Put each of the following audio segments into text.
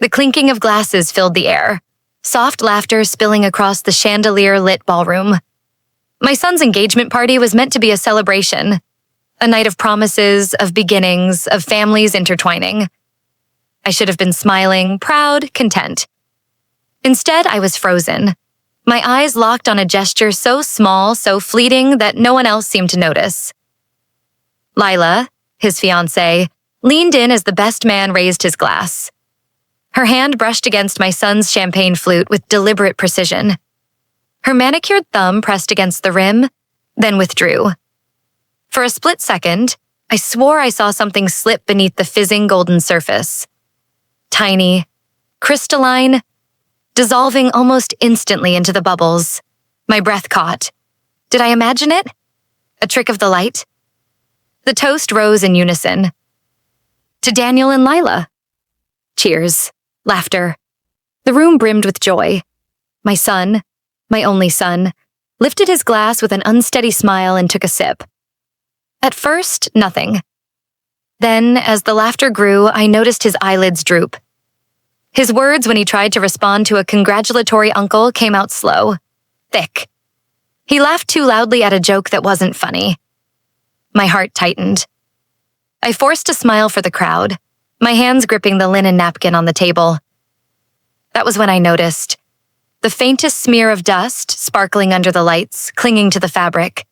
The clinking of glasses filled the air, soft laughter spilling across the chandelier-lit ballroom. My son's engagement party was meant to be a celebration, a night of promises, of beginnings, of families intertwining. I should have been smiling, proud, content. Instead, I was frozen, my eyes locked on a gesture so small, so fleeting that no one else seemed to notice. Lila, his fiancée, leaned in as the best man raised his glass. Her hand brushed against my son's champagne flute with deliberate precision. Her manicured thumb pressed against the rim, then withdrew. For a split second, I swore I saw something slip beneath the fizzing golden surface. Tiny, crystalline, dissolving almost instantly into the bubbles. My breath caught. Did I imagine it? A trick of the light? The toast rose in unison. To Daniel and Lila. Cheers. Laughter. The room brimmed with joy. My son, my only son, lifted his glass with an unsteady smile and took a sip. At first, nothing. Then, as the laughter grew, I noticed his eyelids droop. His words when he tried to respond to a congratulatory uncle came out slow, thick. He laughed too loudly at a joke that wasn't funny. My heart tightened. I forced a smile for the crowd, my hands gripping the linen napkin on the table. That was when I noticed. The faintest smear of dust, sparkling under the lights, clinging to the fabric.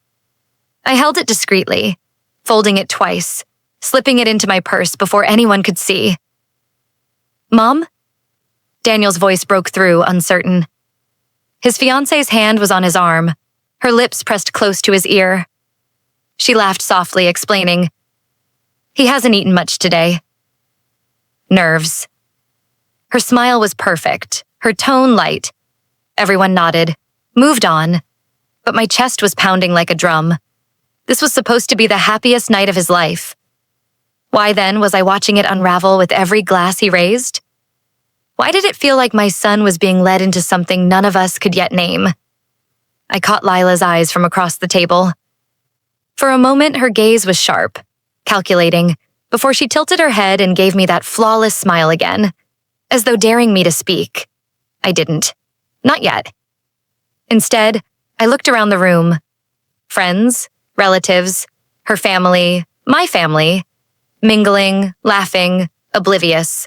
I held it discreetly, folding it twice, slipping it into my purse before anyone could see. Mom? Daniel's voice broke through, uncertain. His fiancée's hand was on his arm, her lips pressed close to his ear. She laughed softly, explaining, "He hasn't eaten much today." Nerves. Her smile was perfect, her tone light. Everyone nodded, moved on, but my chest was pounding like a drum. This was supposed to be the happiest night of his life. Why then was I watching it unravel with every glass he raised? Why did it feel like my son was being led into something none of us could yet name? I caught Lila's eyes from across the table. For a moment, her gaze was sharp, calculating, before she tilted her head and gave me that flawless smile again, as though daring me to speak. I didn't. Not yet. Instead, I looked around the room. Friends, relatives, her family, my family, mingling, laughing, oblivious.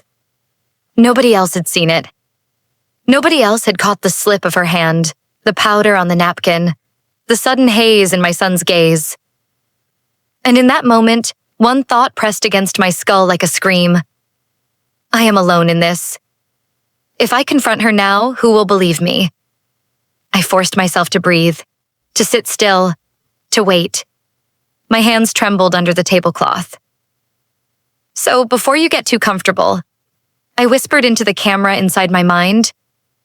Nobody else had seen it. Nobody else had caught the slip of her hand, the powder on the napkin, the sudden haze in my son's gaze. And in that moment, one thought pressed against my skull like a scream. I am alone in this. If I confront her now, who will believe me? I forced myself to breathe, to sit still, to wait. My hands trembled under the tablecloth. So before you get too comfortable, I whispered into the camera inside my mind,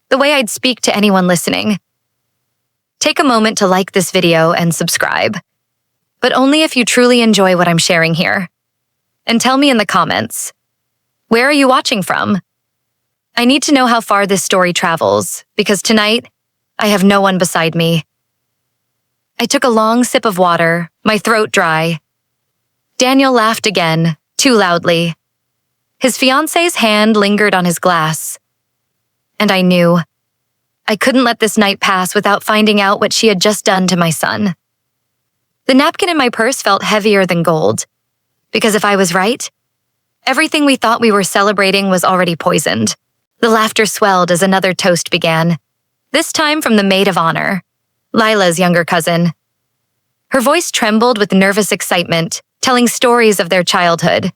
the way I'd speak to anyone listening. Take a moment to like this video and subscribe, but only if you truly enjoy what I'm sharing here. And tell me in the comments, where are you watching from? I need to know how far this story travels, because tonight, I have no one beside me. I took a long sip of water, my throat dry. Daniel laughed again, too loudly. His fiancée's hand lingered on his glass. And I knew. I couldn't let this night pass without finding out what she had just done to my son. The napkin in my purse felt heavier than gold, because if I was right, everything we thought we were celebrating was already poisoned. The laughter swelled as another toast began, this time from the maid of honor, Lila's younger cousin. Her voice trembled with nervous excitement, telling stories of their childhood.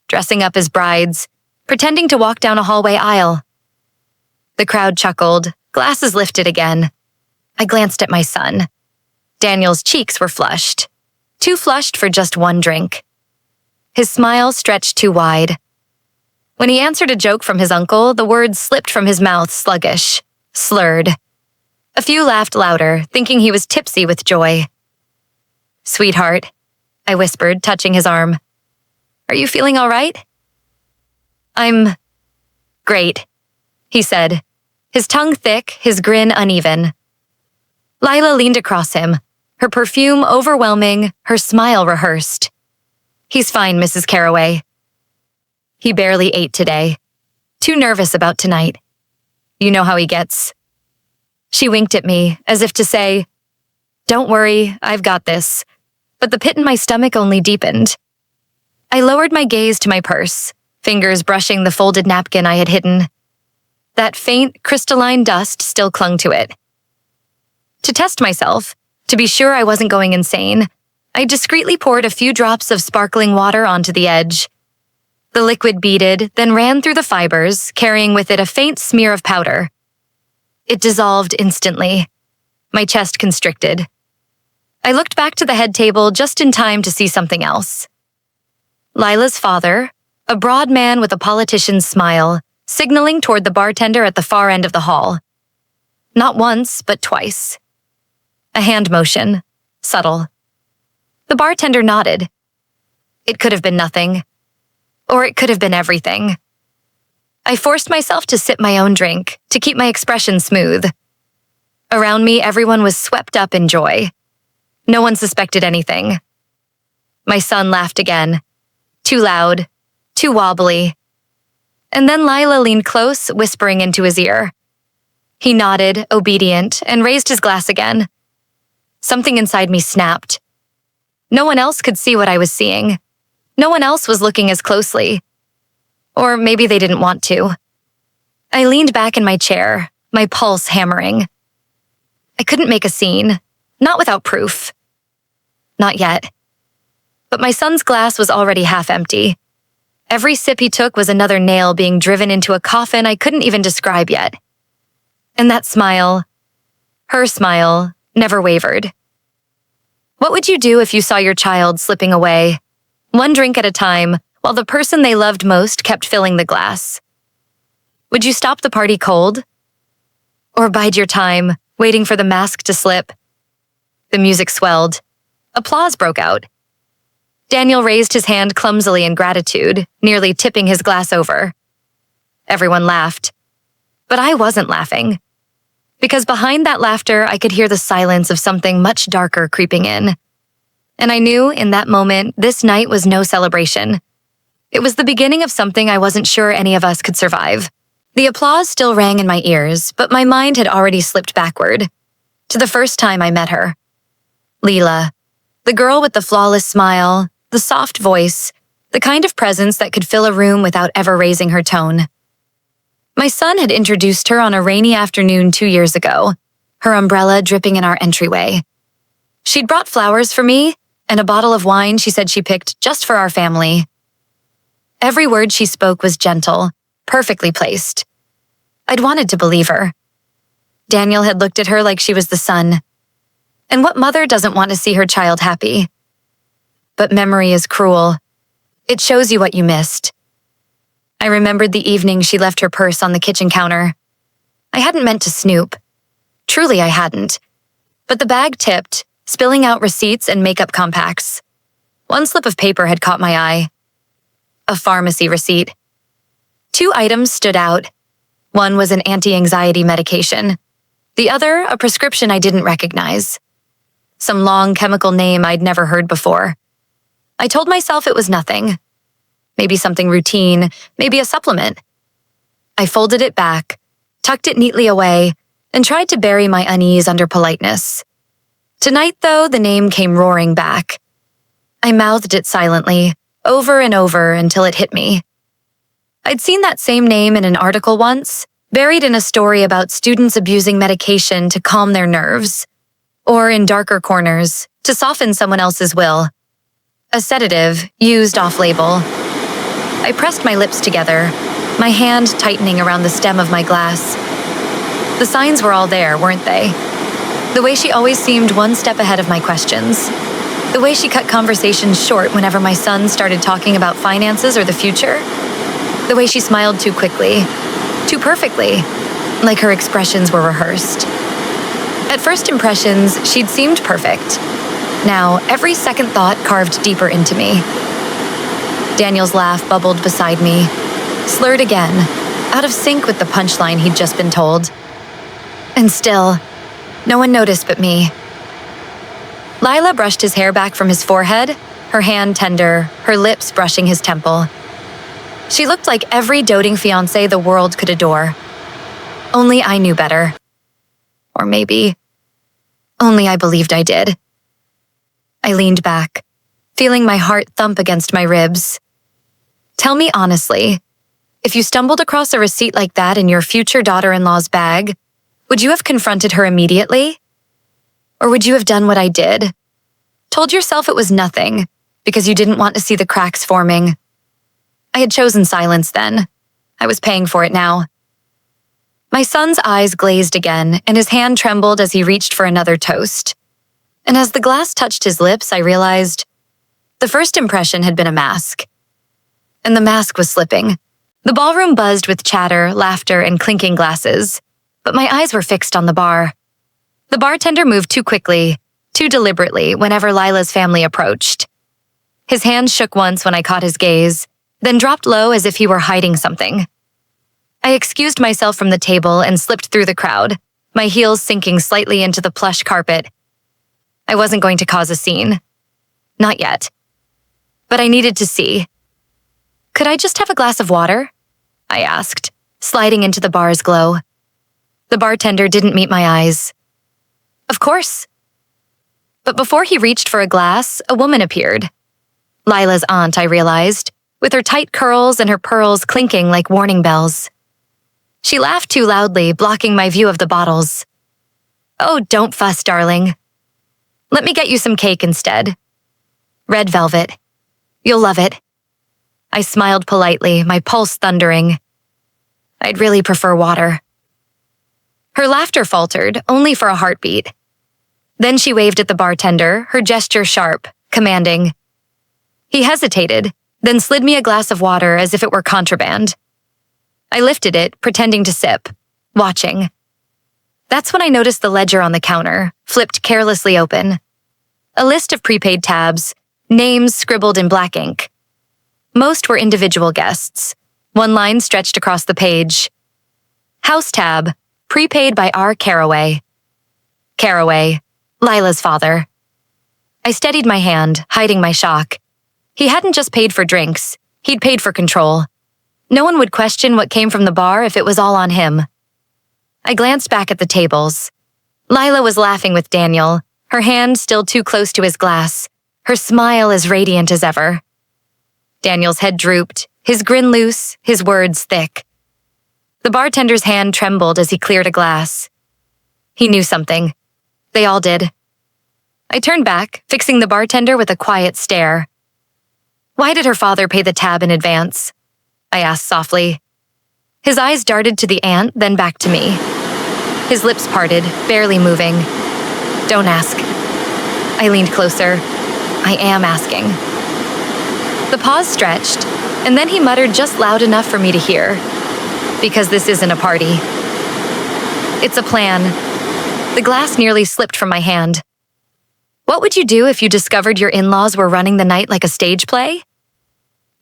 Dressing up as brides, pretending to walk down a hallway aisle. The crowd chuckled, glasses lifted again. I glanced at my son. Daniel's cheeks were flushed, too flushed for just one drink. His smile stretched too wide. When he answered a joke from his uncle, the words slipped from his mouth sluggish, slurred. A few laughed louder, thinking he was tipsy with joy. "Sweetheart," I whispered, touching his arm. "Are you feeling all right?" "I'm great," he said, his tongue thick, his grin uneven. Lila leaned across him, her perfume overwhelming, her smile rehearsed. "He's fine, Mrs. Carraway. He barely ate today. Too nervous about tonight. You know how he gets. She winked at me, as if to say, "Don't worry, I've got this." But the pit in my stomach only deepened. I lowered my gaze to my purse, fingers brushing the folded napkin I had hidden. That faint, crystalline dust still clung to it. To test myself, to be sure I wasn't going insane, I discreetly poured a few drops of sparkling water onto the edge. The liquid beaded, then ran through the fibers, carrying with it a faint smear of powder. It dissolved instantly. My chest constricted. I looked back to the head table just in time to see something else. Lila's father, a broad man with a politician's smile, signaling toward the bartender at the far end of the hall. Not once, but twice. A hand motion, subtle. The bartender nodded. It could have been nothing. Or it could have been everything. I forced myself to sip my own drink, to keep my expression smooth. Around me, everyone was swept up in joy. No one suspected anything. My son laughed again. Too loud, too wobbly. And then Lila leaned close, whispering into his ear. He nodded, obedient, and raised his glass again. Something inside me snapped. No one else could see what I was seeing. No one else was looking as closely. Or maybe they didn't want to. I leaned back in my chair, my pulse hammering. I couldn't make a scene, not without proof. Not yet. But my son's glass was already half empty. Every sip he took was another nail being driven into a coffin I couldn't even describe yet. And that smile, her smile, never wavered. What would you do if you saw your child slipping away, one drink at a time, while the person they loved most kept filling the glass? Would you stop the party cold? Or bide your time, waiting for the mask to slip? The music swelled. Applause broke out. Daniel raised his hand clumsily in gratitude, nearly tipping his glass over. Everyone laughed. But I wasn't laughing. Because behind that laughter, I could hear the silence of something much darker creeping in. And I knew in that moment, this night was no celebration. It was the beginning of something I wasn't sure any of us could survive. The applause still rang in my ears, but my mind had already slipped backward. To the first time I met her. Leela, the girl with the flawless smile, the soft voice, the kind of presence that could fill a room without ever raising her tone. My son had introduced her on a rainy afternoon 2 years ago, her umbrella dripping in our entryway. She'd brought flowers for me and a bottle of wine she said she picked just for our family. Every word she spoke was gentle, perfectly placed. I'd wanted to believe her. Daniel had looked at her like she was the sun. And what mother doesn't want to see her child happy? But memory is cruel. It shows you what you missed. I remembered the evening she left her purse on the kitchen counter. I hadn't meant to snoop. Truly, I hadn't. But the bag tipped, spilling out receipts and makeup compacts. One slip of paper had caught my eye. A pharmacy receipt. 2 items stood out. One was an anti-anxiety medication. The other, a prescription I didn't recognize. Some long chemical name I'd never heard before. I told myself it was nothing. Maybe something routine, maybe a supplement. I folded it back, tucked it neatly away, and tried to bury my unease under politeness. Tonight, though, the name came roaring back. I mouthed it silently, over and over until it hit me. I'd seen that same name in an article once, buried in a story about students abusing medication to calm their nerves, or in darker corners, to soften someone else's will. A sedative used off-label. I pressed my lips together, my hand tightening around the stem of my glass. The signs were all there, weren't they? The way she always seemed one step ahead of my questions. The way she cut conversations short whenever my son started talking about finances or the future. The way she smiled too quickly, too perfectly, like her expressions were rehearsed. At first impressions, she'd seemed perfect. Now, every second thought carved deeper into me. Daniel's laugh bubbled beside me, slurred again, out of sync with the punchline he'd just been told. And still, no one noticed but me. Lila brushed his hair back from his forehead, her hand tender, her lips brushing his temple. She looked like every doting fiancé the world could adore. Only I knew better. Or maybe, only I believed I did. I leaned back, feeling my heart thump against my ribs. Tell me honestly, if you stumbled across a receipt like that in your future daughter-in-law's bag, would you have confronted her immediately? Or would you have done what I did? Told yourself it was nothing because you didn't want to see the cracks forming. I had chosen silence then. I was paying for it now. My son's eyes glazed again, and his hand trembled as he reached for another toast. And as the glass touched his lips, I realized the first impression had been a mask. And the mask was slipping. The ballroom buzzed with chatter, laughter, and clinking glasses, but my eyes were fixed on the bar. The bartender moved too quickly, too deliberately whenever Lila's family approached. His hand shook once when I caught his gaze, then dropped low as if he were hiding something. I excused myself from the table and slipped through the crowd, my heels sinking slightly into the plush carpet. I wasn't going to cause a scene. Not yet. But I needed to see. Could I just have a glass of water? I asked, sliding into the bar's glow. The bartender didn't meet my eyes. Of course. But before he reached for a glass, a woman appeared. Lila's aunt, I realized, with her tight curls and her pearls clinking like warning bells. She laughed too loudly, blocking my view of the bottles. Oh, don't fuss, darling. Let me get you some cake instead. Red velvet. You'll love it. I smiled politely, my pulse thundering. I'd really prefer water. Her laughter faltered, only for a heartbeat. Then she waved at the bartender, her gesture sharp, commanding. He hesitated, then slid me a glass of water as if it were contraband. I lifted it, pretending to sip, watching. That's when I noticed the ledger on the counter, flipped carelessly open. A list of prepaid tabs, names scribbled in black ink. Most were individual guests. One line stretched across the page. House tab, prepaid by R. Caraway. Caraway, Lila's father. I steadied my hand, hiding my shock. He hadn't just paid for drinks, he'd paid for control. No one would question what came from the bar if it was all on him. I glanced back at the tables. Lila was laughing with Daniel, her hand still too close to his glass, her smile as radiant as ever. Daniel's head drooped, his grin loose, his words thick. The bartender's hand trembled as he cleared a glass. He knew something. They all did. I turned back, fixing the bartender with a quiet stare. Why did her father pay the tab in advance? I asked softly. His eyes darted to the aunt, then back to me. His lips parted, barely moving. Don't ask. I leaned closer. I am asking. The pause stretched, and then he muttered just loud enough for me to hear. Because this isn't a party. It's a plan. The glass nearly slipped from my hand. What would you do if you discovered your in-laws were running the night like a stage play?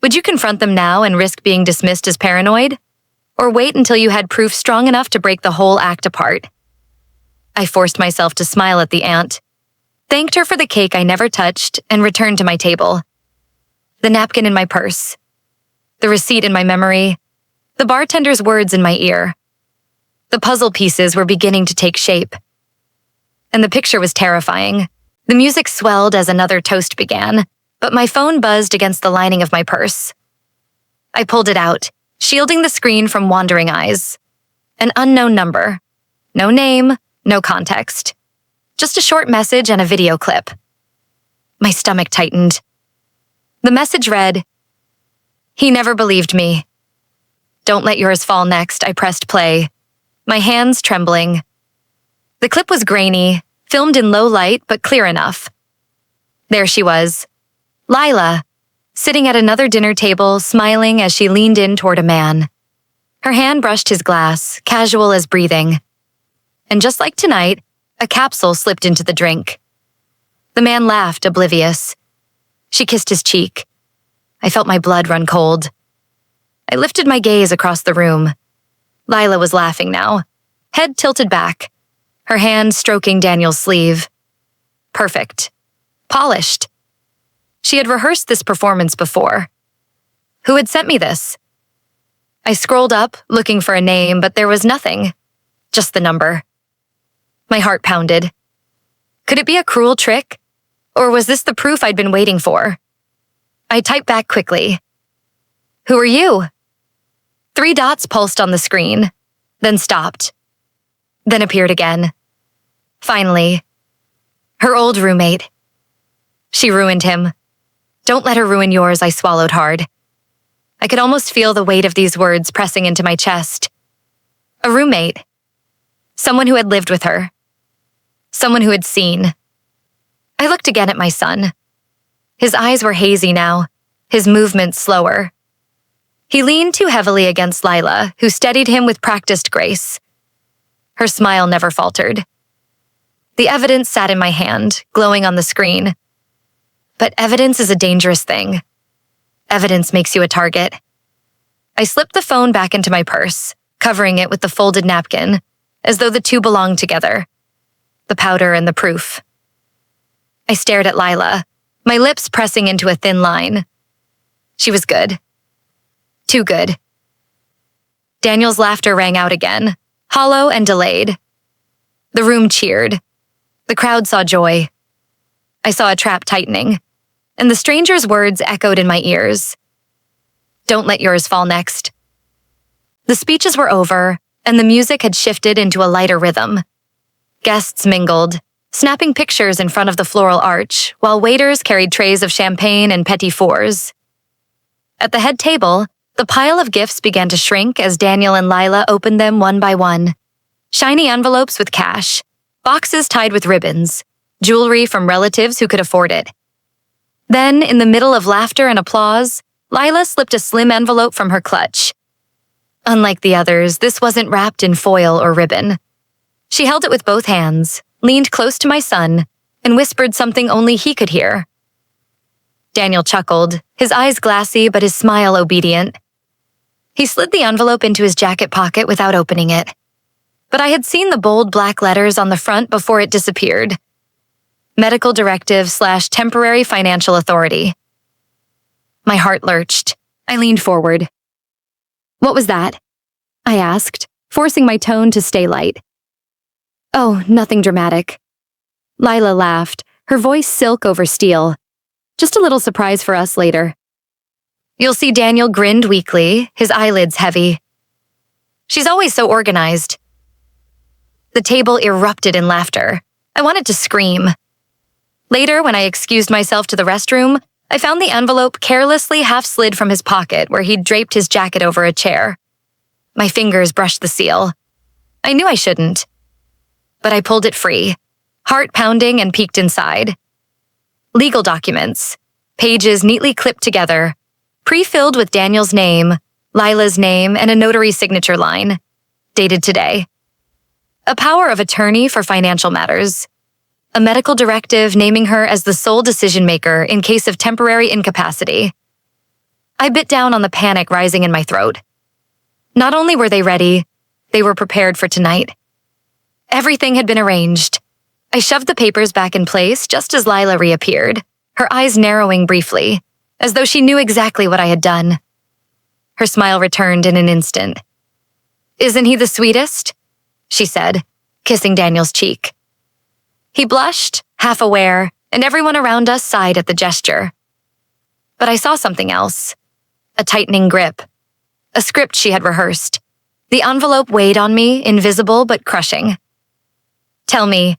Would you confront them now and risk being dismissed as paranoid? Or wait until you had proof strong enough to break the whole act apart? I forced myself to smile at the aunt, thanked her for the cake I never touched, and returned to my table. The napkin in my purse. The receipt in my memory. The bartender's words in my ear. The puzzle pieces were beginning to take shape. And the picture was terrifying. The music swelled as another toast began, but my phone buzzed against the lining of my purse. I pulled it out, shielding the screen from wandering eyes. An unknown number. No name, no context. Just a short message and a video clip. My stomach tightened. The message read, "He never believed me. Don't let yours fall next," I pressed play, my hands trembling. The clip was grainy, filmed in low light but clear enough. There she was, Lila, sitting at another dinner table, smiling as she leaned in toward a man. Her hand brushed his glass, casual as breathing. And just like tonight, a capsule slipped into the drink. The man laughed, oblivious. She kissed his cheek. I felt my blood run cold. I lifted my gaze across the room. Lila was laughing now, head tilted back, her hand stroking Daniel's sleeve. Perfect. Polished. She had rehearsed this performance before. Who had sent me this? I scrolled up, looking for a name, but there was nothing. Just the number. My heart pounded. Could it be a cruel trick? Or was this the proof I'd been waiting for? I typed back quickly. Who are you? 3 dots pulsed on the screen, then stopped. Then appeared again. Finally, her old roommate. She ruined him. Don't let her ruin yours, I swallowed hard. I could almost feel the weight of these words pressing into my chest. A roommate. Someone who had lived with her. Someone who had seen. I looked again at my son. His eyes were hazy now, his movements slower. He leaned too heavily against Lila, who steadied him with practiced grace. Her smile never faltered. The evidence sat in my hand, glowing on the screen. But evidence is a dangerous thing. Evidence makes you a target. I slipped the phone back into my purse, covering it with the folded napkin, as though the two belonged together. The powder and the proof. I stared at Lila, my lips pressing into a thin line. She was good. Too good. Daniel's laughter rang out again, hollow and delayed. The room cheered. The crowd saw joy. I saw a trap tightening, and the stranger's words echoed in my ears. Don't let yours fall next. The speeches were over, and the music had shifted into a lighter rhythm. Guests mingled, snapping pictures in front of the floral arch, while waiters carried trays of champagne and petit fours. At the head table, the pile of gifts began to shrink as Daniel and Lila opened them one by one. Shiny envelopes with cash, boxes tied with ribbons, jewelry from relatives who could afford it. Then, in the middle of laughter and applause, Lila slipped a slim envelope from her clutch. Unlike the others, this wasn't wrapped in foil or ribbon. She held it with both hands, leaned close to my son, and whispered something only he could hear. Daniel chuckled, his eyes glassy but his smile obedient. He slid the envelope into his jacket pocket without opening it. But I had seen the bold black letters on the front before it disappeared. Medical directive/temporary financial authority. My heart lurched. I leaned forward. What was that? I asked, forcing my tone to stay light. Oh, nothing dramatic. Lila laughed, her voice silk over steel. Just a little surprise for us later. You'll see Daniel grinned weakly, his eyelids heavy. She's always so organized. The table erupted in laughter. I wanted to scream. Later, when I excused myself to the restroom, I found the envelope carelessly half-slid from his pocket where he'd draped his jacket over a chair. My fingers brushed the seal. I knew I shouldn't. But I pulled it free, heart pounding and peeked inside. Legal documents, pages neatly clipped together, pre-filled with Daniel's name, Lila's name, and a notary signature line, dated today. A power of attorney for financial matters. A medical directive naming her as the sole decision-maker in case of temporary incapacity. I bit down on the panic rising in my throat. Not only were they ready, they were prepared for tonight. Everything had been arranged. I shoved the papers back in place just as Lila reappeared, her eyes narrowing briefly, as though she knew exactly what I had done. Her smile returned in an instant. Isn't he the sweetest? She said, kissing Daniel's cheek. He blushed, half aware, and everyone around us sighed at the gesture. But I saw something else. A tightening grip. A script she had rehearsed. The envelope weighed on me, invisible but crushing. Tell me,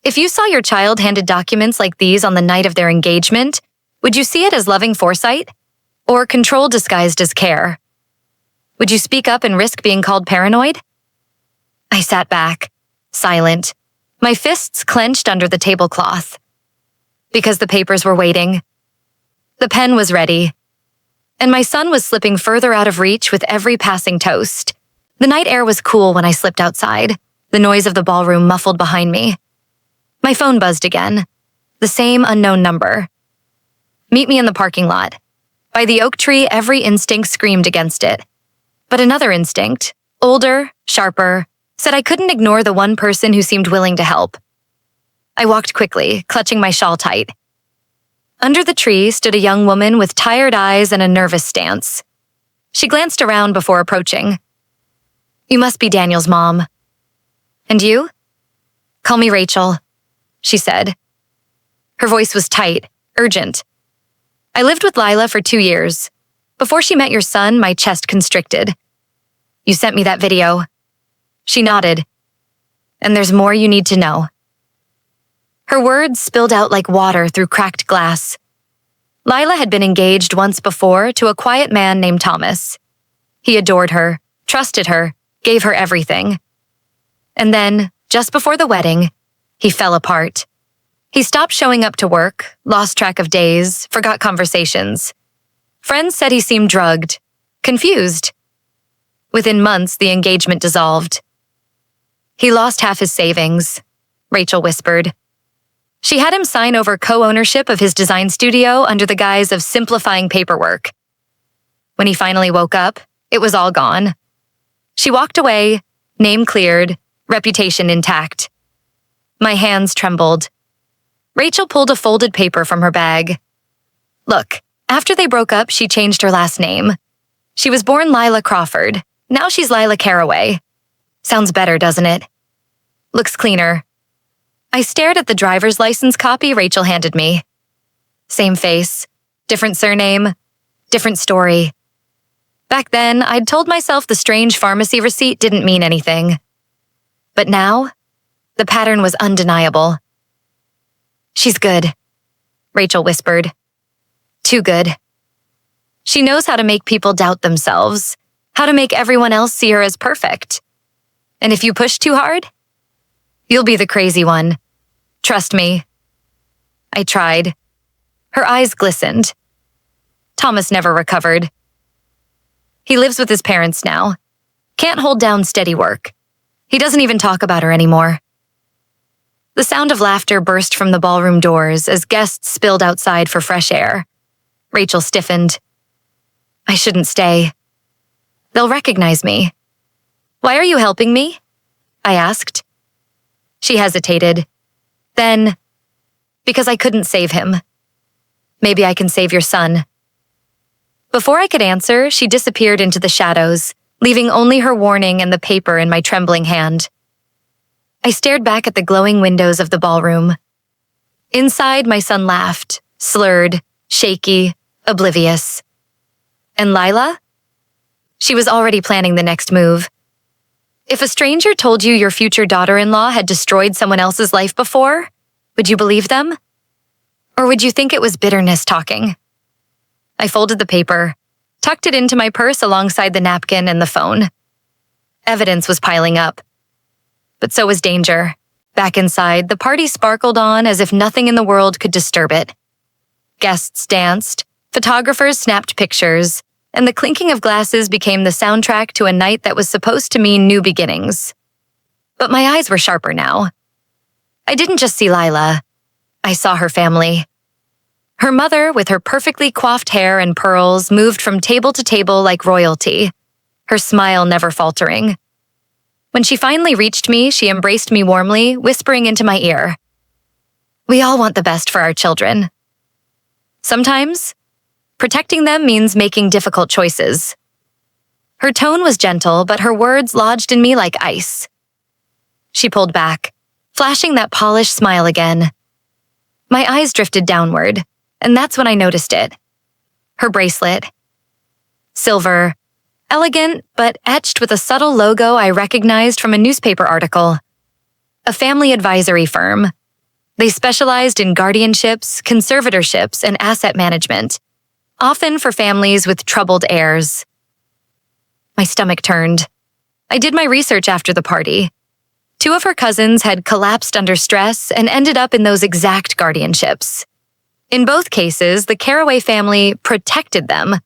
if you saw your child handed documents like these on the night of their engagement, would you see it as loving foresight? Or control disguised as care? Would you speak up and risk being called paranoid? I sat back, silent, my fists clenched under the tablecloth. Because the papers were waiting. The pen was ready. And my son was slipping further out of reach with every passing toast. The night air was cool when I slipped outside, the noise of the ballroom muffled behind me. My phone buzzed again. The same unknown number. Meet me in the parking lot. By the oak tree, every instinct screamed against it. But another instinct, older, sharper, said I couldn't ignore the one person who seemed willing to help. I walked quickly, clutching my shawl tight. Under the tree stood a young woman with tired eyes and a nervous stance. She glanced around before approaching. You must be Daniel's mom. And you? Call me Rachel, she said. Her voice was tight, urgent. I lived with Lila for 2 years. Before she met your son, my chest constricted. You sent me that video. She nodded. And there's more you need to know. Her words spilled out like water through cracked glass. Lila had been engaged once before to a quiet man named Thomas. He adored her, trusted her, gave her everything. And then, just before the wedding, he fell apart. He stopped showing up to work, lost track of days, forgot conversations. Friends said he seemed drugged, confused. Within months, the engagement dissolved. He lost half his savings, Rachel whispered. She had him sign over co-ownership of his design studio under the guise of simplifying paperwork. When he finally woke up, it was all gone. She walked away, name cleared, reputation intact. My hands trembled. Rachel pulled a folded paper from her bag. Look, after they broke up, she changed her last name. She was born Lila Crawford. Now she's Lila Caraway. Sounds better, doesn't it? Looks cleaner. I stared at the driver's license copy Rachel handed me. Same face, different surname, different story. Back then, I'd told myself the strange pharmacy receipt didn't mean anything. But now, the pattern was undeniable. She's good, Rachel whispered. Too good. She knows how to make people doubt themselves, how to make everyone else see her as perfect. And if you push too hard, you'll be the crazy one. Trust me. I tried. Her eyes glistened. Thomas never recovered. He lives with his parents now. Can't hold down steady work. He doesn't even talk about her anymore. The sound of laughter burst from the ballroom doors as guests spilled outside for fresh air. Rachel stiffened. I shouldn't stay. They'll recognize me. Why are you helping me? I asked. She hesitated. Then, because I couldn't save him. Maybe I can save your son. Before I could answer, she disappeared into the shadows, leaving only her warning and the paper in my trembling hand. I stared back at the glowing windows of the ballroom. Inside, my son laughed, slurred, shaky, oblivious. And Lila? She was already planning the next move. If a stranger told you your future daughter-in-law had destroyed someone else's life before, would you believe them? Or would you think it was bitterness talking? I folded the paper, tucked it into my purse alongside the napkin and the phone. Evidence was piling up. But so was danger. Back inside, the party sparkled on as if nothing in the world could disturb it. Guests danced, photographers snapped pictures, and the clinking of glasses became the soundtrack to a night that was supposed to mean new beginnings. But my eyes were sharper now. I didn't just see Lila. I saw her family. Her mother, with her perfectly coiffed hair and pearls, moved from table to table like royalty, her smile never faltering. When she finally reached me, she embraced me warmly, whispering into my ear, "We all want the best for our children. Sometimes, protecting them means making difficult choices." Her tone was gentle, but her words lodged in me like ice. She pulled back, flashing that polished smile again. My eyes drifted downward, and that's when I noticed it. Her bracelet. Silver. Elegant, but etched with a subtle logo I recognized from a newspaper article. A family advisory firm. They specialized in guardianships, conservatorships, and asset management, often for families with troubled heirs. My stomach turned. I did my research after the party. 2 of her cousins had collapsed under stress and ended up in those exact guardianships. In both cases, the Caraway family protected them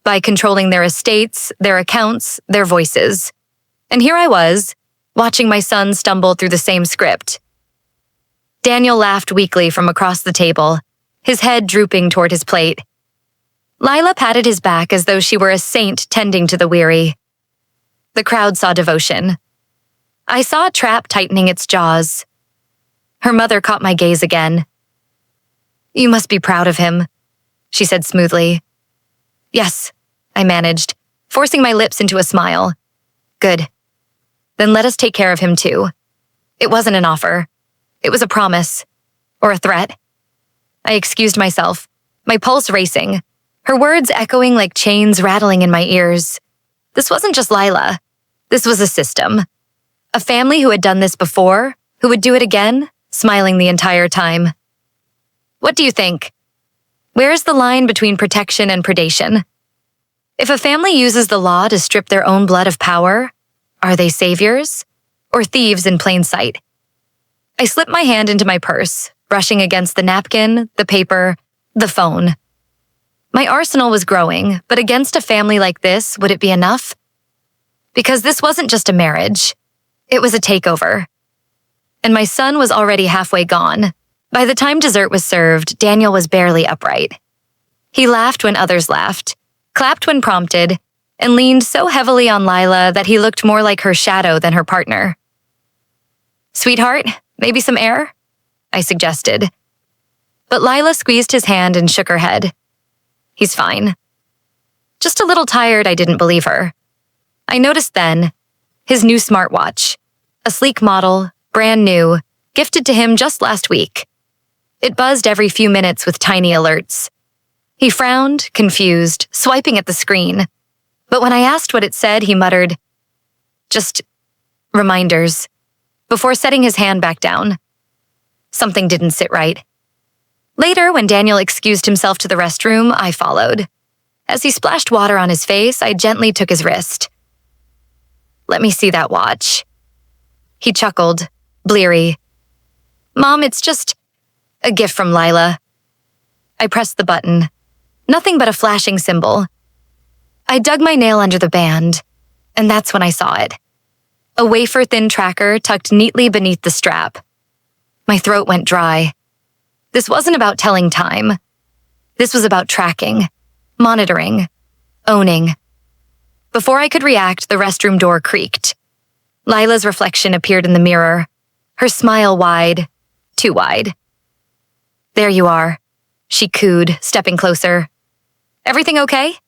by controlling their estates, their accounts, their voices. And here I was, watching my son stumble through the same script. Daniel laughed weakly from across the table, his head drooping toward his plate. Lila patted his back as though she were a saint tending to the weary. The crowd saw devotion. I saw a trap tightening its jaws. Her mother caught my gaze again. "You must be proud of him," she said smoothly. "Yes," I managed, forcing my lips into a smile. Good. Then let us take care of him too. It wasn't an offer. It was a promise. Or a threat. I excused myself, my pulse racing, her words echoing like chains rattling in my ears. This wasn't just Lila. This was a system. A family who had done this before, who would do it again, smiling the entire time. What do you think? Where is the line between protection and predation? If a family uses the law to strip their own blood of power, are they saviors or thieves in plain sight? I slipped my hand into my purse, brushing against the napkin, the paper, the phone. My arsenal was growing, but against a family like this, would it be enough? Because this wasn't just a marriage. It was a takeover. And my son was already halfway gone. By the time dessert was served, Daniel was barely upright. He laughed when others laughed, clapped when prompted, and leaned so heavily on Lila that he looked more like her shadow than her partner. Sweetheart, maybe some air? I suggested. But Lila squeezed his hand and shook her head. He's fine. Just a little tired, I didn't believe her. I noticed then, his new smartwatch, a sleek model, brand new, gifted to him just last week. It buzzed every few minutes with tiny alerts. He frowned, confused, swiping at the screen. But when I asked what it said, he muttered, "Just reminders," before setting his hand back down. Something didn't sit right. Later, when Daniel excused himself to the restroom, I followed. As he splashed water on his face, I gently took his wrist. "Let me see that watch." He chuckled, bleary. "Mom, it's just a gift from Lila." I pressed the button. Nothing but a flashing symbol. I dug my nail under the band, and that's when I saw it. A wafer-thin tracker tucked neatly beneath the strap. My throat went dry. This wasn't about telling time. This was about tracking, monitoring, owning. Before I could react, the restroom door creaked. Lila's reflection appeared in the mirror, her smile wide, too wide. "There you are," she cooed, stepping closer. "Everything okay?"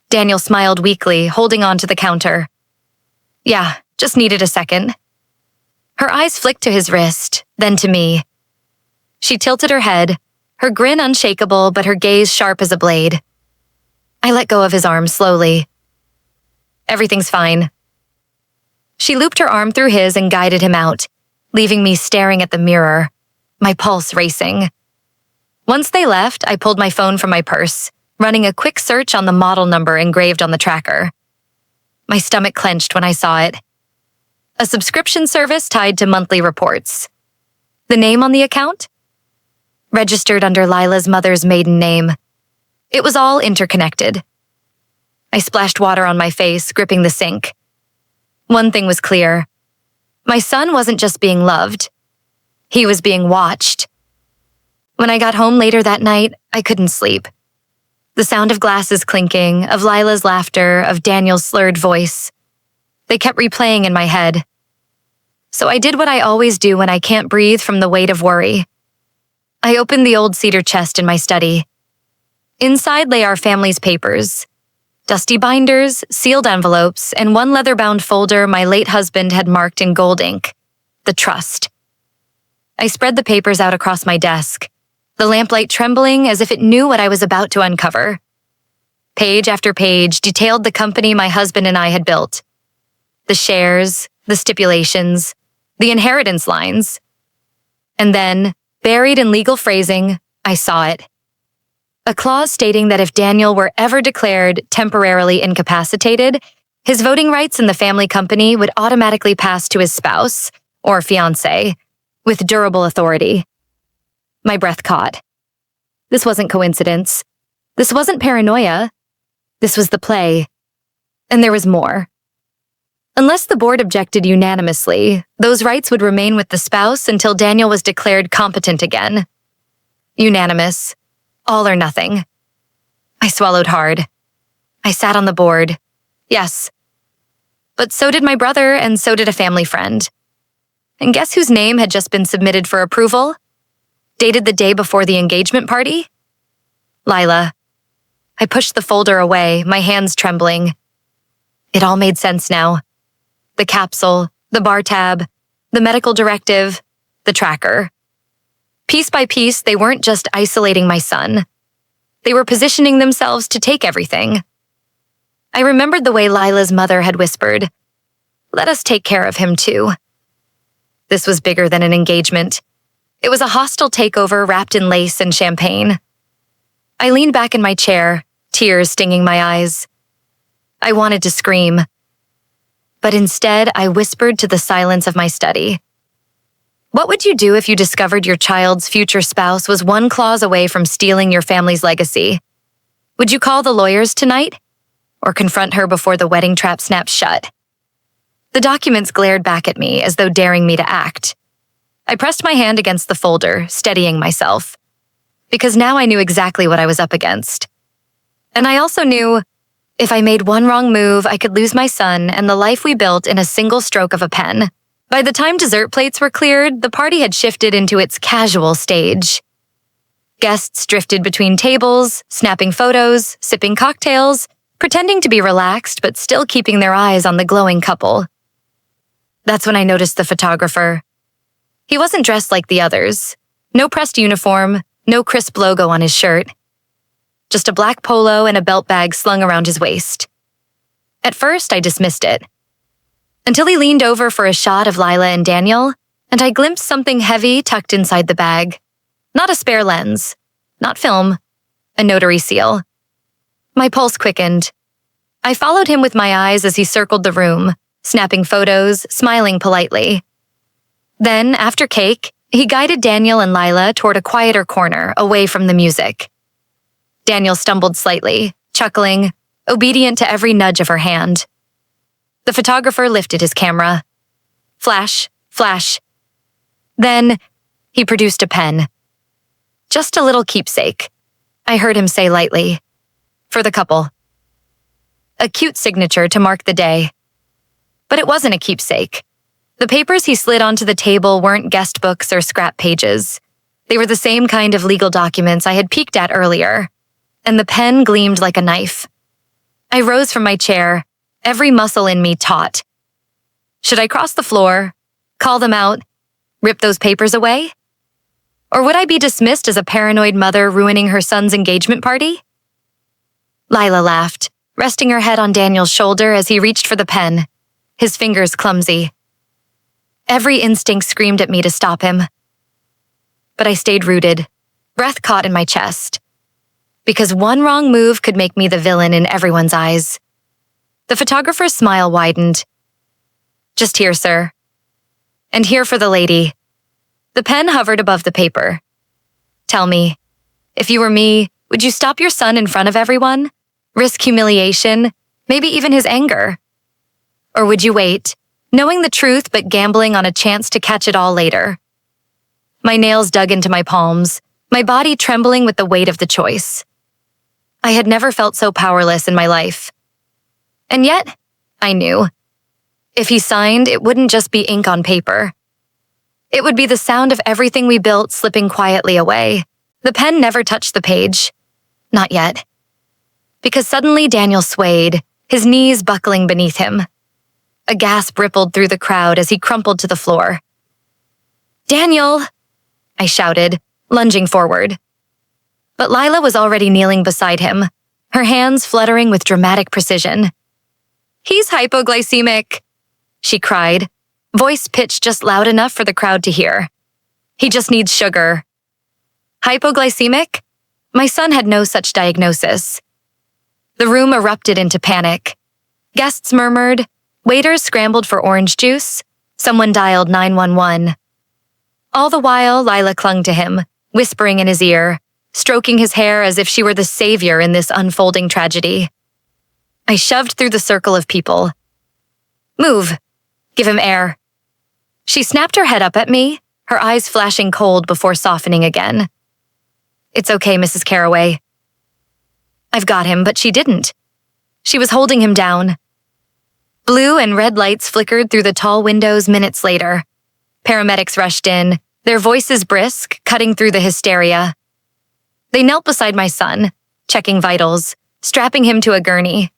Daniel smiled weakly, holding on to the counter. "Yeah, just needed a second." Her eyes flicked to his wrist, then to me. She tilted her head, her grin unshakable but her gaze sharp as a blade. I let go of his arm slowly. "Everything's fine." She looped her arm through his and guided him out, leaving me staring at the mirror, my pulse racing. Once they left, I pulled my phone from my purse, running a quick search on the model number engraved on the tracker. My stomach clenched when I saw it. A subscription service tied to monthly reports. The name on the account? Registered under Lila's mother's maiden name. It was all interconnected. I splashed water on my face, gripping the sink. One thing was clear. My son wasn't just being loved. He was being watched. When I got home later that night, I couldn't sleep. The sound of glasses clinking, of Lila's laughter, of Daniel's slurred voice. They kept replaying in my head. So I did what I always do when I can't breathe from the weight of worry. I opened the old cedar chest in my study. Inside lay our family's papers. Dusty binders, sealed envelopes, and one leather-bound folder my late husband had marked in gold ink. The trust. I spread the papers out across my desk, the lamplight trembling as if it knew what I was about to uncover. Page after page detailed the company my husband and I had built. The shares, the stipulations, the inheritance lines. And then, buried in legal phrasing, I saw it. A clause stating that if Daniel were ever declared temporarily incapacitated, his voting rights in the family company would automatically pass to his spouse, or fiancé, with durable authority. My breath caught. This wasn't coincidence. This wasn't paranoia. This was the play. And there was more. Unless the board objected unanimously, those rights would remain with the spouse until Daniel was declared competent again. Unanimous. All or nothing. I swallowed hard. I sat on the board. Yes. But so did my brother, and so did a family friend. And guess whose name had just been submitted for approval? Dated the day before the engagement party? Lila. I pushed the folder away, my hands trembling. It all made sense now. The capsule, the bar tab, the medical directive, the tracker. Piece by piece, they weren't just isolating my son. They were positioning themselves to take everything. I remembered the way Lila's mother had whispered, "Let us take care of him too." This was bigger than an engagement. It was a hostile takeover wrapped in lace and champagne. I leaned back in my chair, tears stinging my eyes. I wanted to scream. But instead, I whispered to the silence of my study. What would you do if you discovered your child's future spouse was one clause away from stealing your family's legacy? Would you call the lawyers tonight? Or confront her before the wedding trap snaps shut? The documents glared back at me as though daring me to act. I pressed my hand against the folder, steadying myself. Because now I knew exactly what I was up against. And I also knew, if I made one wrong move, I could lose my son and the life we built in a single stroke of a pen. By the time dessert plates were cleared, the party had shifted into its casual stage. Guests drifted between tables, snapping photos, sipping cocktails, pretending to be relaxed but still keeping their eyes on the glowing couple. That's when I noticed the photographer. He wasn't dressed like the others. No pressed uniform, no crisp logo on his shirt. Just a black polo and a belt bag slung around his waist. At first, I dismissed it. Until he leaned over for a shot of Lila and Daniel, and I glimpsed something heavy tucked inside the bag. Not a spare lens, not film, a notary seal. My pulse quickened. I followed him with my eyes as he circled the room, snapping photos, smiling politely. Then, after cake, he guided Daniel and Lila toward a quieter corner, away from the music. Daniel stumbled slightly, chuckling, obedient to every nudge of her hand. The photographer lifted his camera. Flash, flash. Then, he produced a pen. Just a little keepsake, I heard him say lightly. For the couple. A cute signature to mark the day. But it wasn't a keepsake. The papers he slid onto the table weren't guest books or scrap pages. They were the same kind of legal documents I had peeked at earlier, and the pen gleamed like a knife. I rose from my chair, every muscle in me taut. Should I cross the floor, call them out, rip those papers away? Or would I be dismissed as a paranoid mother ruining her son's engagement party? Lila laughed, resting her head on Daniel's shoulder as he reached for the pen, his fingers clumsy. Every instinct screamed at me to stop him. But I stayed rooted, breath caught in my chest. Because one wrong move could make me the villain in everyone's eyes. The photographer's smile widened. Just here, sir. And here for the lady. The pen hovered above the paper. Tell me, if you were me, would you stop your son in front of everyone? Risk humiliation, maybe even his anger? Or would you wait, knowing the truth but gambling on a chance to catch it all later? My nails dug into my palms, my body trembling with the weight of the choice. I had never felt so powerless in my life. And yet, I knew. If he signed, it wouldn't just be ink on paper. It would be the sound of everything we built slipping quietly away. The pen never touched the page. Not yet. Because suddenly Daniel swayed, his knees buckling beneath him. A gasp rippled through the crowd as he crumpled to the floor. "Daniel!" I shouted, lunging forward. But Lila was already kneeling beside him, her hands fluttering with dramatic precision. "He's hypoglycemic," she cried, voice pitched just loud enough for the crowd to hear. "He just needs sugar." Hypoglycemic? My son had no such diagnosis. The room erupted into panic. Guests murmured, waiters scrambled for orange juice, someone dialed 911. All the while, Lila clung to him, whispering in his ear, stroking his hair as if she were the savior in this unfolding tragedy. I shoved through the circle of people. "Move. Give him air." She snapped her head up at me, her eyes flashing cold before softening again. "It's okay, Mrs. Carraway." I've got him, but she didn't. She was holding him down. Blue and red lights flickered through the tall windows minutes later. Paramedics rushed in, their voices brisk, cutting through the hysteria. They knelt beside my son, checking vitals, strapping him to a gurney.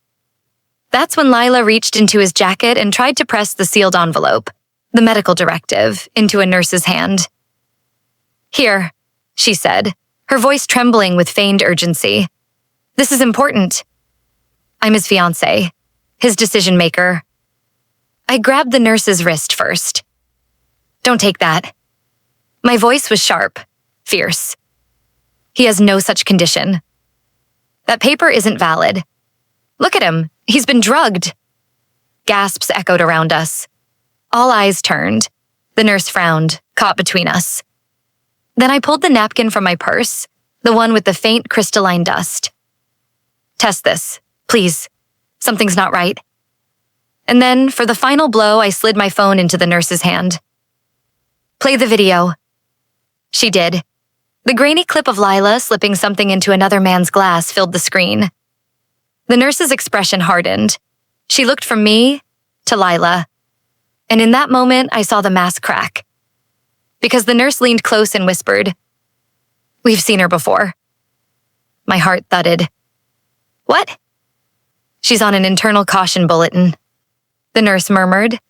That's when Lila reached into his jacket and tried to press the sealed envelope, the medical directive, into a nurse's hand. "Here," she said, her voice trembling with feigned urgency. "This is important. I'm his fiancé, his decision-maker." I grabbed the nurse's wrist first. "Don't take that." My voice was sharp, fierce. "He has no such condition. That paper isn't valid. Look at him. He's been drugged." Gasps echoed around us. All eyes turned. The nurse frowned, caught between us. Then I pulled the napkin from my purse, the one with the faint crystalline dust. "Test this, please. Something's not right." And then, for the final blow, I slid my phone into the nurse's hand. "Play the video." She did. The grainy clip of Lila slipping something into another man's glass filled the screen. The nurse's expression hardened. She looked from me to Lila. And in that moment, I saw the mask crack. Because the nurse leaned close and whispered, "We've seen her before." My heart thudded. "What?" "She's on an internal caution bulletin," the nurse murmured.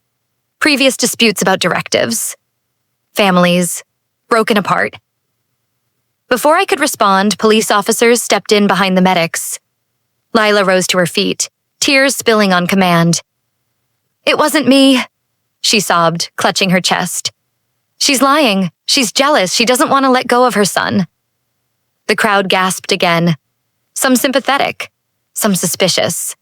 "Previous disputes about directives. Families. Broken apart." Before I could respond, police officers stepped in behind the medics. Lila rose to her feet, tears spilling on command. "It wasn't me," she sobbed, clutching her chest. "She's lying. She's jealous. She doesn't want to let go of her son." The crowd gasped again. Some sympathetic, some suspicious.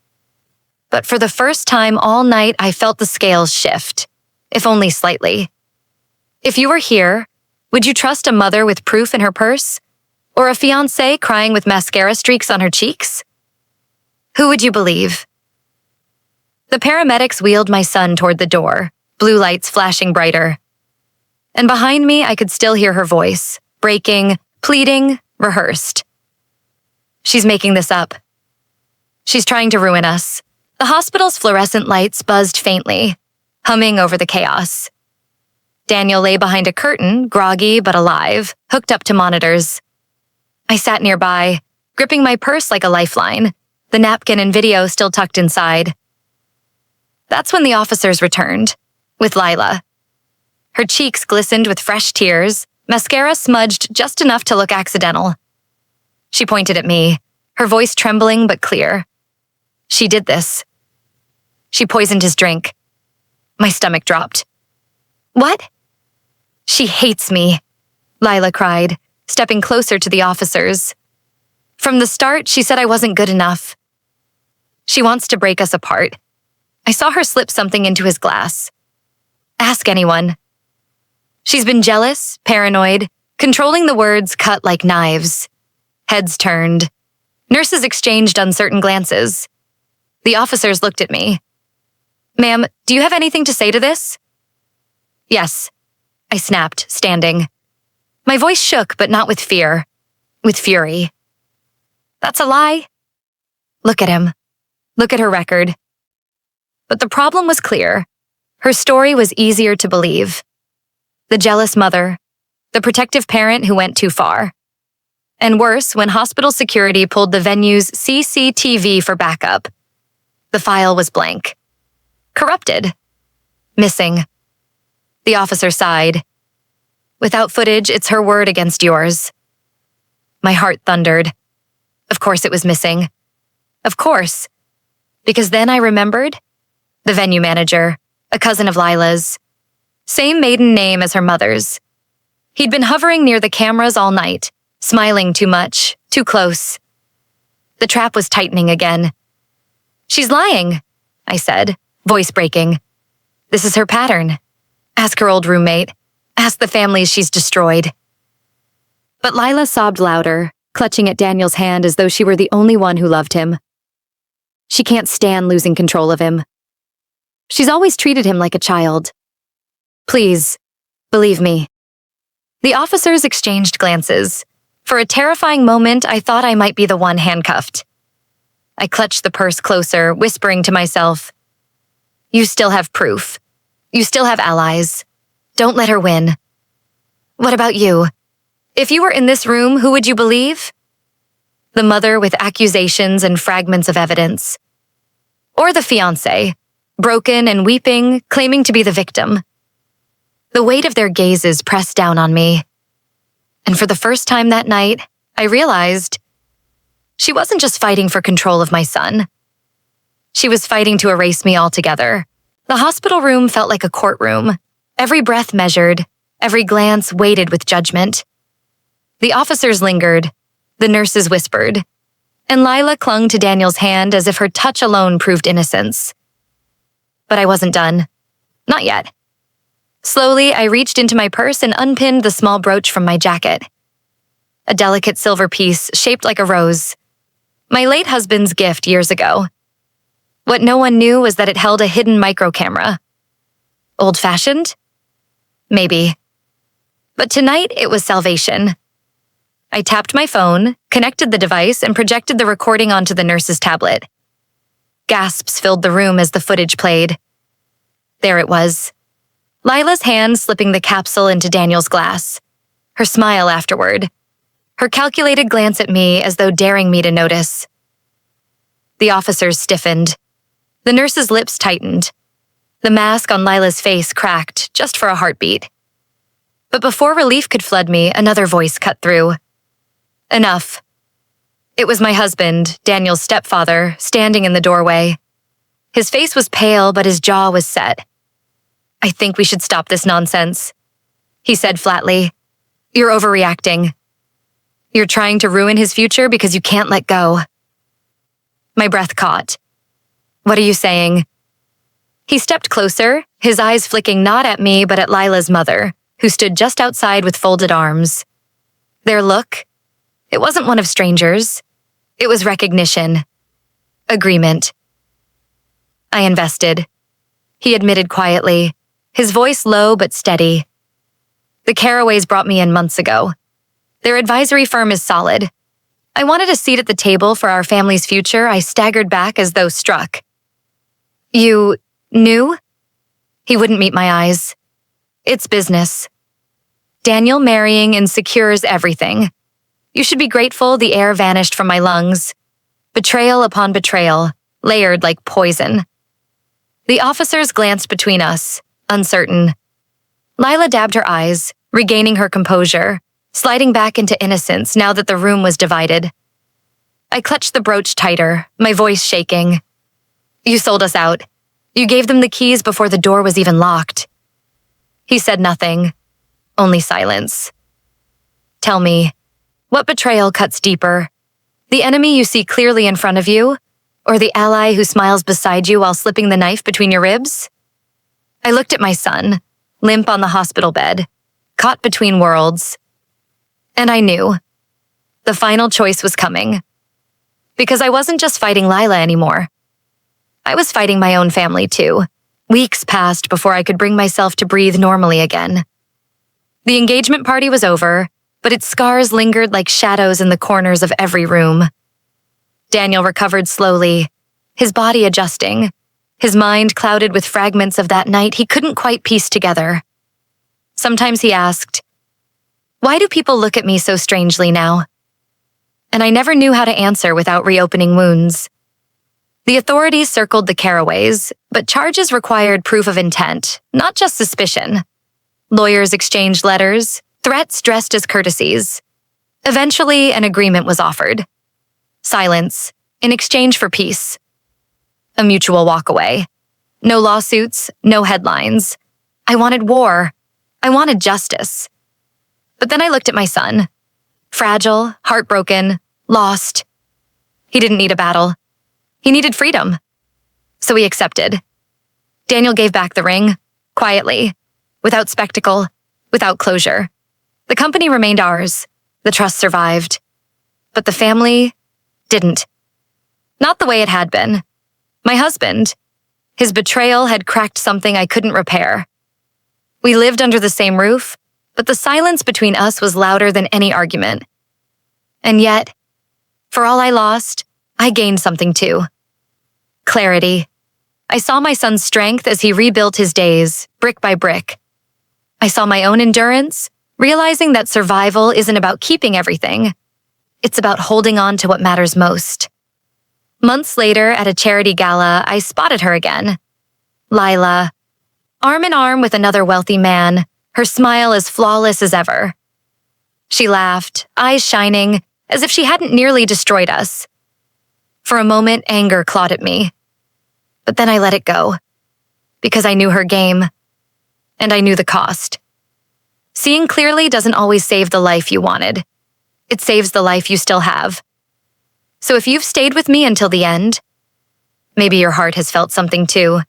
But for the first time all night, I felt the scales shift, if only slightly. If you were here, would you trust a mother with proof in her purse? Or a fiancé crying with mascara streaks on her cheeks? Who would you believe? The paramedics wheeled my son toward the door, blue lights flashing brighter. And behind me, I could still hear her voice, breaking, pleading, rehearsed. "She's making this up. She's trying to ruin us." The hospital's fluorescent lights buzzed faintly, humming over the chaos. Daniel lay behind a curtain, groggy but alive, hooked up to monitors. I sat nearby, gripping my purse like a lifeline, the napkin and video still tucked inside. That's when the officers returned, with Lila. Her cheeks glistened with fresh tears, mascara smudged just enough to look accidental. She pointed at me, her voice trembling but clear. "She did this. She poisoned his drink." My stomach dropped. "What?" "She hates me," Lila cried, stepping closer to the officers. "From the start, she said I wasn't good enough. She wants to break us apart." I saw her slip something into his glass. "Ask anyone." She's been jealous, paranoid, controlling the words cut like knives. Heads turned. Nurses exchanged uncertain glances. The officers looked at me. "Ma'am, do you have anything to say to this?" "Yes," I snapped, standing. My voice shook, but not with fear, with fury. "That's a lie." "Look at him. Look at her record." But the problem was clear. Her story was easier to believe. The jealous mother, the protective parent who went too far. And worse, when hospital security pulled the venue's CCTV for backup, the file was blank. Corrupted. Missing. The officer sighed. "Without footage, it's her word against yours." My heart thundered. Of course it was missing. Of course. Because then I remembered the venue manager, a cousin of Lila's. Same maiden name as her mother's. He'd been hovering near the cameras all night, smiling too much, too close. The trap was tightening again. "She's lying," I said, voice breaking. "This is her pattern. Ask her old roommate. Ask the families she's destroyed." But Lila sobbed louder, clutching at Daniel's hand as though she were the only one who loved him. She can't stand losing control of him. She's always treated him like a child. "Please, believe me." The officers exchanged glances. For a terrifying moment, I thought I might be the one handcuffed. I clutched the purse closer, whispering to myself, "You still have proof. You still have allies. Don't let her win." "What about you? If you were in this room, who would you believe?" The mother with accusations and fragments of evidence. Or the fiancé, broken and weeping, claiming to be the victim. The weight of their gazes pressed down on me. And for the first time that night, I realized she wasn't just fighting for control of my son. She was fighting to erase me altogether. The hospital room felt like a courtroom, every breath measured, every glance weighted with judgment. The officers lingered, the nurses whispered, and Lila clung to Daniel's hand as if her touch alone proved innocence. But I wasn't done. Not yet. Slowly, I reached into my purse and unpinned the small brooch from my jacket. A delicate silver piece shaped like a rose. My late husband's gift years ago. What no one knew was that it held a hidden microcamera. Old-fashioned? Maybe. But tonight, it was salvation. I tapped my phone, connected the device, and projected the recording onto the nurse's tablet. Gasps filled the room as the footage played. There it was. Lila's hand slipping the capsule into Daniel's glass. Her smile afterward. Her calculated glance at me as though daring me to notice. The officers stiffened. The nurse's lips tightened. The mask on Lila's face cracked just for a heartbeat. But before relief could flood me, another voice cut through. Enough. It was my husband, Daniel's stepfather, standing in the doorway. His face was pale, but his jaw was set. I think we should stop this nonsense, he said flatly. You're overreacting. You're trying to ruin his future because you can't let go. My breath caught. What are you saying? He stepped closer, his eyes flicking not at me but at Lila's mother, who stood just outside with folded arms. Their look, it wasn't one of strangers. It was recognition. Agreement. I invested. He admitted quietly, his voice low but steady. The Caraways brought me in months ago. Their advisory firm is solid. I wanted a seat at the table for our family's future. I staggered back as though struck. You knew? He wouldn't meet my eyes. It's business. Daniel marrying insecures everything. You should be grateful the air vanished from my lungs. Betrayal upon betrayal, layered like poison. The officers glanced between us, uncertain. Lila dabbed her eyes, regaining her composure, sliding back into innocence now that the room was divided. I clutched the brooch tighter, my voice shaking. You sold us out. You gave them the keys before the door was even locked. He said nothing, only silence. Tell me, what betrayal cuts deeper? The enemy you see clearly in front of you, or the ally who smiles beside you while slipping the knife between your ribs? I looked at my son, limp on the hospital bed, caught between worlds. And I knew. The final choice was coming. Because I wasn't just fighting Lila anymore. I was fighting my own family too. Weeks passed before I could bring myself to breathe normally again. The engagement party was over, but its scars lingered like shadows in the corners of every room. Daniel recovered slowly, his body adjusting, his mind clouded with fragments of that night he couldn't quite piece together. Sometimes he asked, "Why do people look at me so strangely now?" And I never knew how to answer without reopening wounds. The authorities circled the Caraways, but charges required proof of intent, not just suspicion. Lawyers exchanged letters, threats dressed as courtesies. Eventually, an agreement was offered. Silence, in exchange for peace. A mutual walkaway. No lawsuits, no headlines. I wanted war. I wanted justice. But then I looked at my son. Fragile, heartbroken, lost. He didn't need a battle. He needed freedom. So he accepted. Daniel gave back the ring, quietly, without spectacle, without closure. The company remained ours. The trust survived. But the family didn't. Not the way it had been. My husband, his betrayal had cracked something I couldn't repair. We lived under the same roof, but the silence between us was louder than any argument. And yet, for all I lost, I gained something too. Clarity. I saw my son's strength as he rebuilt his days, brick by brick. I saw my own endurance, realizing that survival isn't about keeping everything. It's about holding on to what matters most. Months later, at a charity gala, I spotted her again. Lila, arm in arm with another wealthy man, her smile as flawless as ever. She laughed, eyes shining, as if she hadn't nearly destroyed us. For a moment, anger clawed at me. But then I let it go, because I knew her game, and I knew the cost. Seeing clearly doesn't always save the life you wanted. It saves the life you still have. So if you've stayed with me until the end, maybe your heart has felt something too.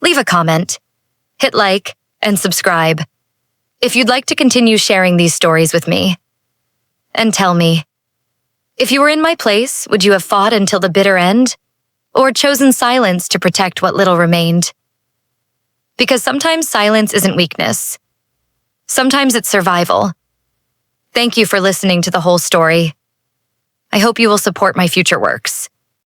Leave a comment, hit like, and subscribe if you'd like to continue sharing these stories with me. And tell me, if you were in my place, would you have fought until the bitter end, or chosen silence to protect what little remained? Because sometimes silence isn't weakness. Sometimes it's survival. Thank you for listening to the whole story. I hope you will support my future works.